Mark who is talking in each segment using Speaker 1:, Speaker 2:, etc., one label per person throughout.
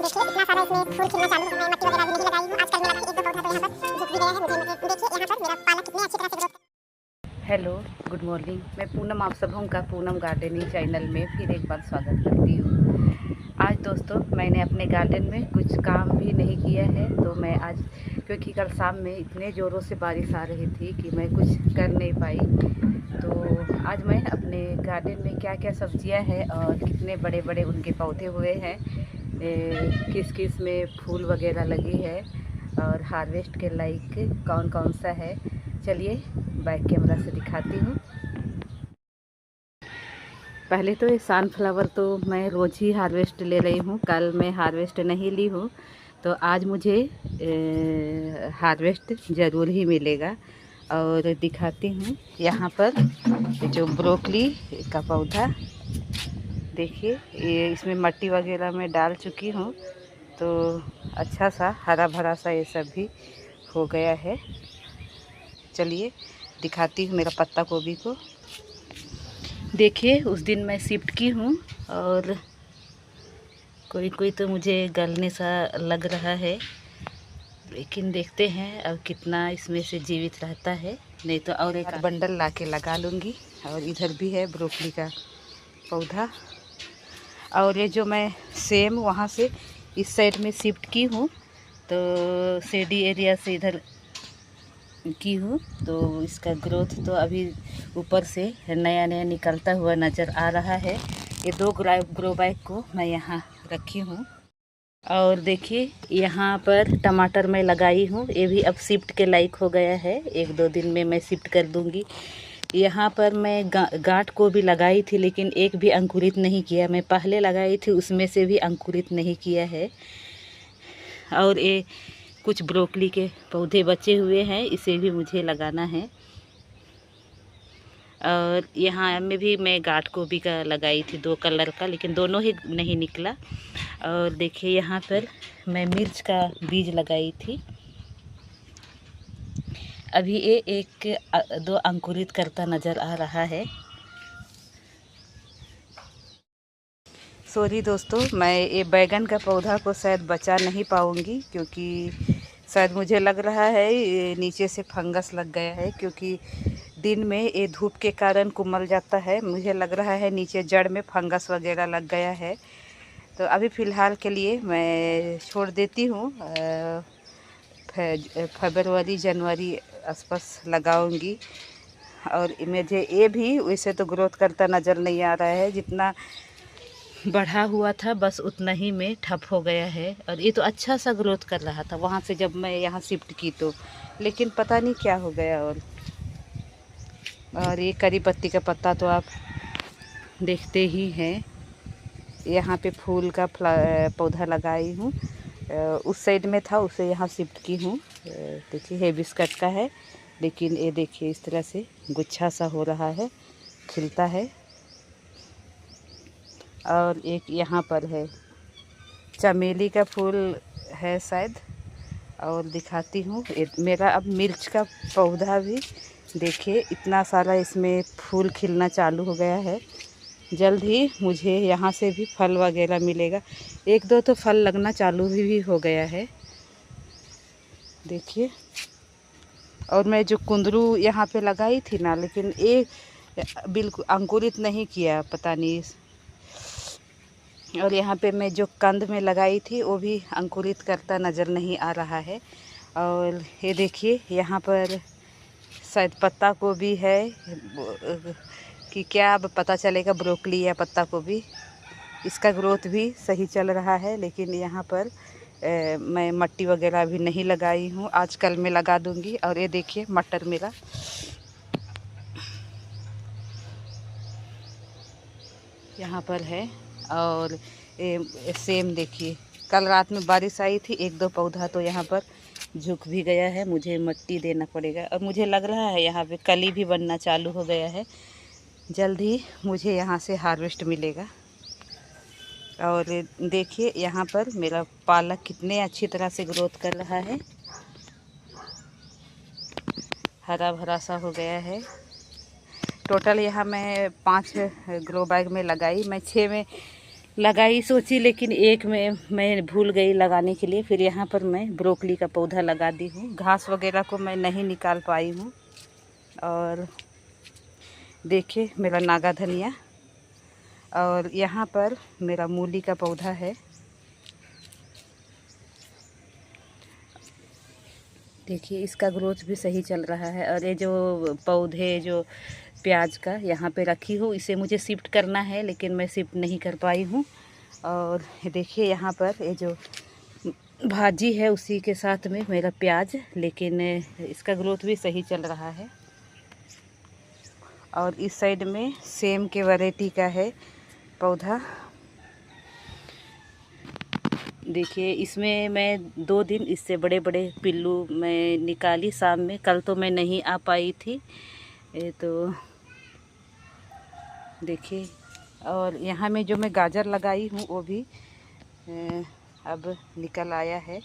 Speaker 1: देखिए इतना सारा इसमें फूल खिलना चालू हो गया है। मट्टी वगैरह भी नहीं लगाई हूँ। आजकल मेरा एक दो पौधा तो यहाँ पर झुक भी गया है। मुझे देखिए यहाँ पर मेरा पालक कितने अच्छी तरह से ग्रोथ।
Speaker 2: Hello, good morning. मैं पूनम आप सबों का पूनम गार्डनिंग चैनल में फिर एक बार स्वागत करती हूँ। आज दोस्तों मैंने अपने गार्डन में कुछ काम भी नहीं किया है, तो मैं आज क्योंकि कल शाम में इतने ज़ोरों से बारिश आ रही थी कि मैं कुछ कर नहीं पाई। तो आज मैं अपने गार्डन में क्या क्या सब्जियां हैं और कितने बड़े बड़े उनके पौधे हुए हैं, किस किस में फूल वगैरह लगी है और हार्वेस्ट के लायक कौन कौन सा है, चलिए बैक कैमरा से दिखाती हूँ। पहले तो ये सनफ्लावर तो मैं रोज़ ही हार्वेस्ट ले रही हूँ, कल मैं हार्वेस्ट नहीं ली हूँ, तो आज मुझे हार्वेस्ट ज़रूर ही मिलेगा। और दिखाती हूँ यहाँ पर जो ब्रोकली का पौधा, देखिए ये इसमें मट्टी वगैरह में डाल चुकी हूँ, तो अच्छा सा हरा भरा सा ये सब भी हो गया है। चलिए दिखाती हूँ मेरा पत्ता गोभी को। देखिए उस दिन मैं शिफ्ट की हूँ और कोई कोई तो मुझे गलने सा लग रहा है, लेकिन देखते हैं अब कितना इसमें से जीवित रहता है। नहीं तो और एक बंडल लाके लगा लूँगी। और इधर भी है ब्रोकली का पौधा। और ये जो मैं सेम वहाँ से इस साइड में शिफ्ट की हूँ, तो शेडी एरिया से इधर की हूँ, तो इसका ग्रोथ तो अभी ऊपर से नया नया निकलता हुआ नज़र आ रहा है। ये दो ग्रो बैग को मैं यहाँ रखी हूँ। और देखिए यहाँ पर टमाटर मैं लगाई हूँ, ये भी अब शिफ्ट के लायक हो गया है। एक दो दिन में मैं शिफ्ट कर दूँगी। यहाँ पर मैं गांठ को भी लगाई थी, लेकिन एक भी अंकुरित नहीं किया। मैं पहले लगाई थी उसमें से भी अंकुरित नहीं किया है। और ये कुछ ब्रोकली के पौधे बचे हुए हैं, इसे भी मुझे लगाना है। और यहाँ में भी मैं गांठ गोभी का लगाई थी 2 कलर का, लेकिन दोनों ही नहीं निकला। और देखिए यहाँ पर मैं मिर्च का बीज लगाई थी, अभी ये एक दो अंकुरित करता नज़र आ रहा है। सॉरी दोस्तों, मैं ये बैगन का पौधा को शायद बचा नहीं पाऊँगी, क्योंकि शायद मुझे लग रहा है ये नीचे से फंगस लग गया है, क्योंकि दिन में ये धूप के कारण कुमल जाता है। मुझे लग रहा है नीचे जड़ में फंगस वगैरह लग गया है। तो अभी फ़िलहाल के लिए मैं छोड़ देती हूँ, फरवरी जनवरी आसपास लगाऊंगी। और मुझे ये भी वैसे तो ग्रोथ करता नज़र नहीं आ रहा है, जितना बढ़ा हुआ था बस उतना ही में ठप हो गया है। और ये तो अच्छा सा ग्रोथ कर रहा था वहाँ से जब मैं यहाँ शिफ्ट की, तो लेकिन पता नहीं क्या हो गया। और ये करी पत्ती का पत्ता तो आप देखते ही हैं। यहाँ पे फूल का पौधा लगाई हूँ, उस साइड में था, उसे यहाँ शिफ्ट की हूँ। देखिए हिबिस्कस का है, लेकिन ये देखिए इस तरह से गुच्छा सा हो रहा है, खिलता है। और एक यहाँ पर है चमेली का फूल है शायद, और दिखाती हूँ। मेरा अब मिर्च का पौधा भी देखिए इतना सारा इसमें फूल खिलना चालू हो गया है। जल्द ही मुझे यहाँ से भी फल वगैरह मिलेगा। एक दो तो फल लगना चालू भी हो गया है, देखिए। और मैं जो कुंदरू यहाँ पे लगाई थी ना, लेकिन ये बिल्कुल अंकुरित नहीं किया, पता नहीं। और यहाँ पे मैं जो कंद में लगाई थी वो भी अंकुरित करता नज़र नहीं आ रहा है। और ये देखिए यहाँ पर शायद पत्ता गोभी है कि क्या, अब पता चलेगा, ब्रोकली या पत्ता गोभी। इसका ग्रोथ भी सही चल रहा है, लेकिन यहाँ पर मैं मट्टी वगैरह भी नहीं लगाई हूँ, आजकल मैं लगा दूँगी। और ये देखिए मटर मेरा यहाँ पर है। और ये सेम देखिए, कल रात में बारिश आई थी, एक दो पौधा तो यहाँ पर झुक भी गया है, मुझे मिट्टी देना पड़ेगा। और मुझे लग रहा है यहाँ पे कली भी बनना चालू हो गया है, जल्द ही मुझे यहाँ से हार्वेस्ट मिलेगा। और देखिए यहाँ पर मेरा पालक कितने अच्छी तरह से ग्रोथ कर रहा है, हरा भरा सा हो गया है। टोटल यहाँ मैं 5 ग्रो बैग में लगाई, मैं 6 में लगाई सोची, लेकिन एक में मैं भूल गई लगाने के लिए। फिर यहाँ पर मैं ब्रोकली का पौधा लगा दी हूँ। घास वगैरह को मैं नहीं निकाल पाई हूँ। और देखिए मेरा नागा धनिया, और यहाँ पर मेरा मूली का पौधा है। देखिए इसका ग्रोथ भी सही चल रहा है। और ये जो पौधे जो प्याज का यहाँ पे रखी हूँ, इसे मुझे शिफ्ट करना है, लेकिन मैं शिफ्ट नहीं कर पाई हूँ। और देखिए यहाँ पर ये जो भाजी है उसी के साथ में मेरा प्याज, लेकिन इसका ग्रोथ भी सही चल रहा है। और इस साइड में सेम के वैरायटी का है पौधा। देखिए इसमें मैं 2 दिन इससे बड़े बड़े पिल्लू मैं निकाली शाम में। कल तो मैं नहीं आ पाई थी। तो देखिए, और यहाँ में जो मैं गाजर लगाई हूँ वो भी अब निकल आया है।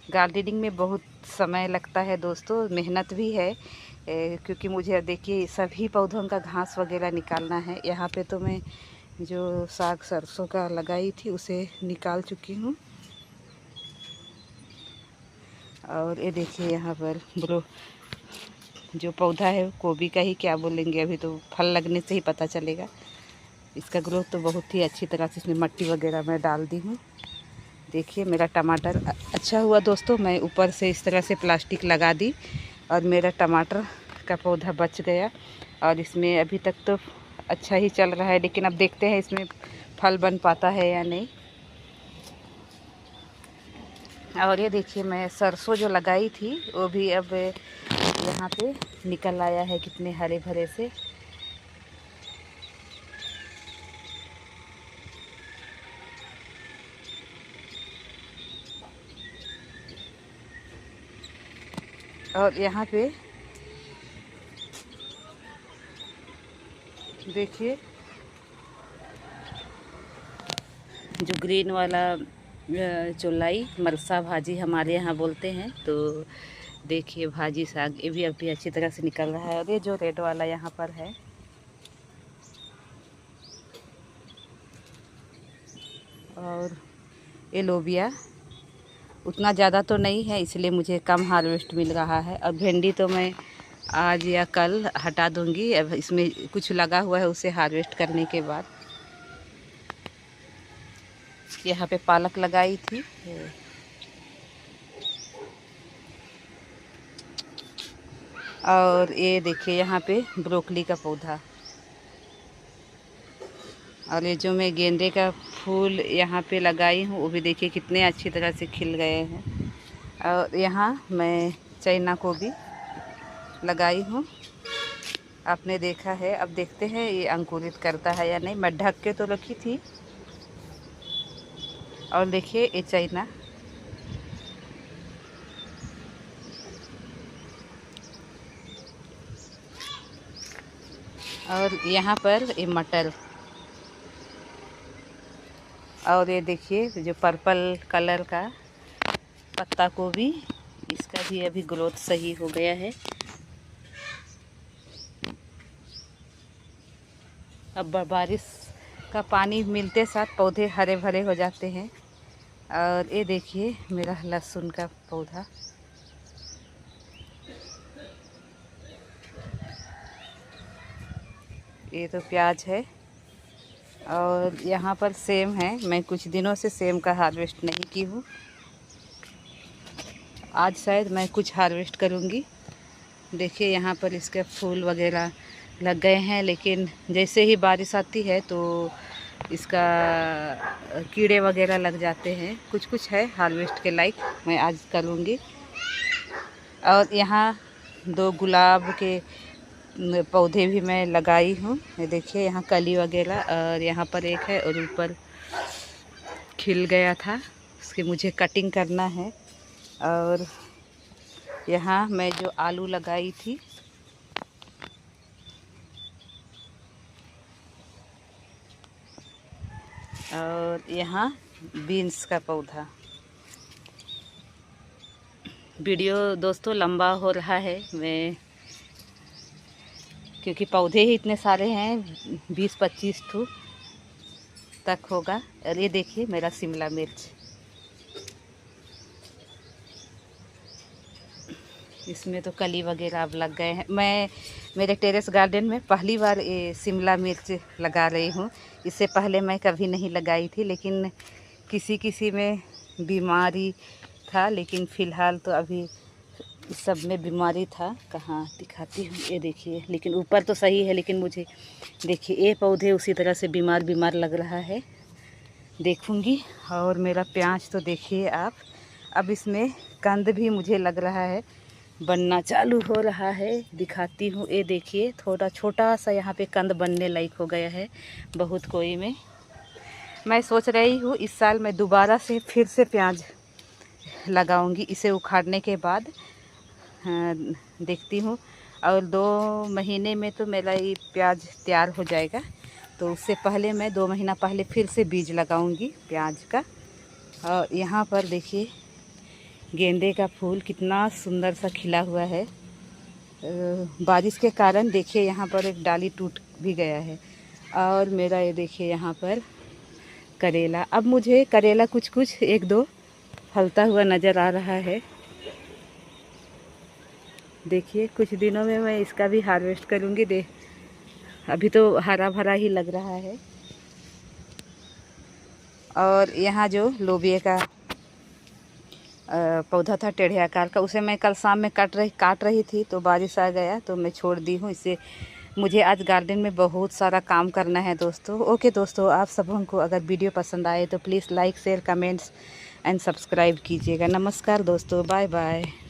Speaker 2: गार्डनिंग में बहुत समय लगता है दोस्तों, मेहनत भी है, क्योंकि मुझे देखिए सभी पौधों का घास वगैरह निकालना है। यहाँ पे तो मैं जो साग सरसों का लगाई थी उसे निकाल चुकी हूँ। और ये देखिए यहाँ पर जो पौधा है गोभी का ही क्या बोलेंगे, अभी तो फल लगने से ही पता चलेगा। इसका ग्रोथ तो बहुत ही अच्छी तरह से इसमें मट्टी वगैरह मैं डाल दी हूँ। देखिए मेरा टमाटर अच्छा हुआ दोस्तों, मैं ऊपर से इस तरह से प्लास्टिक लगा दी और मेरा टमाटर का पौधा बच गया। और इसमें अभी तक तो अच्छा ही चल रहा है, लेकिन अब देखते हैं इसमें फल बन पाता है या नहीं। और ये देखिए मैं सरसों जो लगाई थी वो भी अब यहाँ पे निकल आया है, कितने हरे भरे से। और यहाँ पे देखिए जो ग्रीन वाला चौलाई मरसा भाजी हमारे यहाँ बोलते हैं, तो देखिए भाजी साग ये भी अभी अच्छी तरह से निकल रहा है। और ये जो रेड वाला यहाँ पर है, और ये लोबिया उतना ज़्यादा तो नहीं है, इसलिए मुझे कम हार्वेस्ट मिल रहा है। और भिंडी तो मैं आज या कल हटा दूंगी, अब इसमें कुछ लगा हुआ है उसे हार्वेस्ट करने के बाद। यहाँ पे पालक लगाई थी, और ये देखिए यहाँ पे ब्रोकली का पौधा। और ये जो मैं गेंदे का फूल यहाँ पे लगाई हूँ वो भी देखिए कितने अच्छी तरह से खिल गए हैं। और यहाँ मैं चाइना को भी लगाई हूँ, आपने देखा है। अब देखते हैं ये अंकुरित करता है या नहीं। मैं ढक के तो रखी थी। और देखिए ये चाइना, और यहाँ पर ये मटर, और ये देखिए जो पर्पल कलर का पत्ता गोभी, इसका भी अभी ग्रोथ सही हो गया है। अब बारिश का पानी मिलते साथ पौधे हरे भरे हो जाते हैं। और ये देखिए मेरा लहसुन का पौधा, ये तो प्याज है। और यहाँ पर सेम है, मैं कुछ दिनों से सेम का हार्वेस्ट नहीं की हूँ। आज शायद मैं कुछ हार्वेस्ट करूँगी। देखिए यहाँ पर इसके फूल वगैरह लग गए हैं, लेकिन जैसे ही बारिश आती है तो इसका कीड़े वगैरह लग जाते हैं। कुछ कुछ है हार्वेस्ट के लायक, मैं आज करूँगी। और यहाँ 2 गुलाब के पौधे भी मैं लगाई हूँ। ये देखिए यहाँ कली वगैरह, और यहाँ पर एक है और ऊपर खिल गया था, उसकी मुझे कटिंग करना है। और यहाँ मैं जो आलू लगाई थी, और यहाँ बीन्स का पौधा। वीडियो दोस्तों लंबा हो रहा है, मैं क्योंकि पौधे ही इतने सारे हैं, 20-25 ठो तक होगा। और ये देखिए मेरा शिमला मिर्च, इसमें तो कली वगैरह अब लग गए हैं। मैं मेरे टेरेस गार्डन में पहली बार ये शिमला मिर्च लगा रही हूँ। इससे पहले मैं कभी नहीं लगाई थी, लेकिन किसी किसी में बीमारी था, लेकिन फ़िलहाल तो अभी इस सब में बीमारी था। कहाँ दिखाती हूँ, ये देखिए। लेकिन ऊपर तो सही है, लेकिन मुझे देखिए ये पौधे उसी तरह से बीमार लग रहा है। देखूँगी। और मेरा प्याज तो देखिए आप, अब इसमें कंद भी मुझे लग रहा है बनना चालू हो रहा है। दिखाती हूँ, ये देखिए थोड़ा छोटा सा यहाँ पे कंद बनने लायक हो गया है बहुत कोई में। मैं सोच रही हूँ इस साल मैं दोबारा से फिर से प्याज लगाऊंगी, इसे उखाड़ने के बाद। देखती हूँ, और 2 महीने में तो मेरा ये प्याज तैयार हो जाएगा, तो उससे पहले मैं 2 महीना पहले फिर से बीज लगाऊंगी प्याज का। और यहाँ पर देखिए गेंदे का फूल कितना सुंदर सा खिला हुआ है। बारिश के कारण देखिए यहाँ पर एक डाली टूट भी गया है। और मेरा ये देखिए यहाँ पर करेला, अब मुझे करेला कुछ 1-2 फलता हुआ नज़र आ रहा है। देखिए कुछ दिनों में मैं इसका भी हार्वेस्ट करूँगी। अभी तो हरा भरा ही लग रहा है। और यहाँ जो लोबिया का पौधा था टेढ़े आकार का, उसे मैं कल शाम में काट रही थी, तो बारिश आ गया तो मैं छोड़ दी हूँ। इससे मुझे आज गार्डन में बहुत सारा काम करना है दोस्तों। ओके दोस्तों, आप सबों को अगर वीडियो पसंद आए तो please like, share, comments and subscribe कीजिएगा। नमस्कार दोस्तों, बाय बाय।